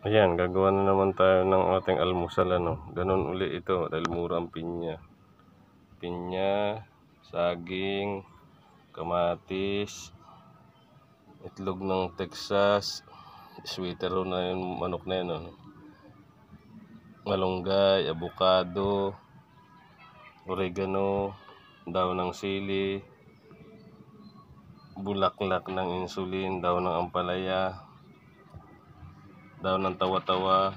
Ayan, gagawa na naman tayo ng ating almusal, ano. Ganun uli ito dahil mura ang pinya. Pinya, saging, kamatis, itlog ng Texas, sweeter na yung manok na yun, ano. Malunggay, avocado, oregano, daw ng sili, bulaklak ng insulin, daw ng ampalaya, daw ng tawa-tawa,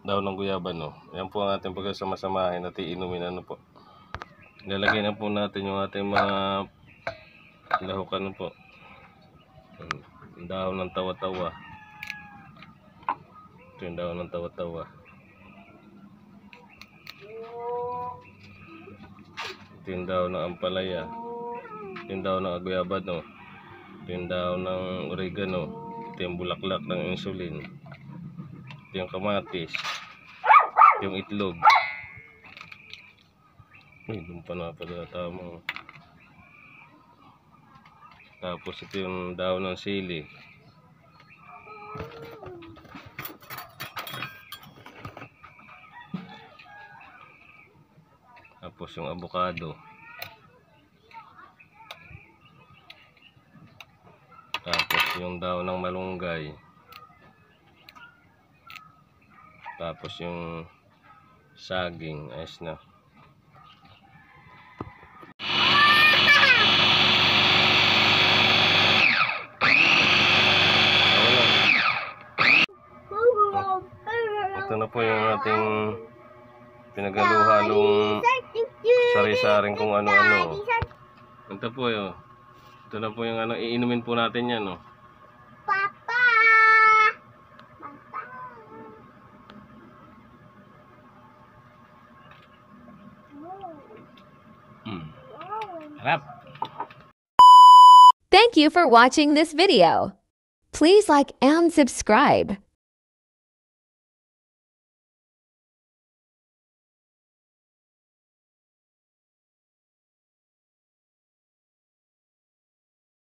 daw ng guyaba, no. Yan po ang ating pagkasama-samahin at iinumin, ano po. Lalagyan na po natin yung ating mga lahok, ano po. Daw ng tawa-tawa. Ito yung daw ng tawa-tawa. Ito yung daw ng ampalaya. Ito yung daw ng guyaba, no. Ito yung daw ng oregano. Ito yung bulaklak ng insulin. Ito yung kamatis. Ito yung itlog. Ay, doon pa na pala tama. Tapos ito yung daw ng sili. Tapos yung avocado. Tapos yung daw ng malunggay. Tapos yung saging. Ayos na. Ito na po yung ating pinaghalu-halong sari-saring kung ano-ano. Ito po yun. Ito na po yung ano, iinumin po natin yan, no. Papa! Harap! Thank you for watching this video. Please like and subscribe.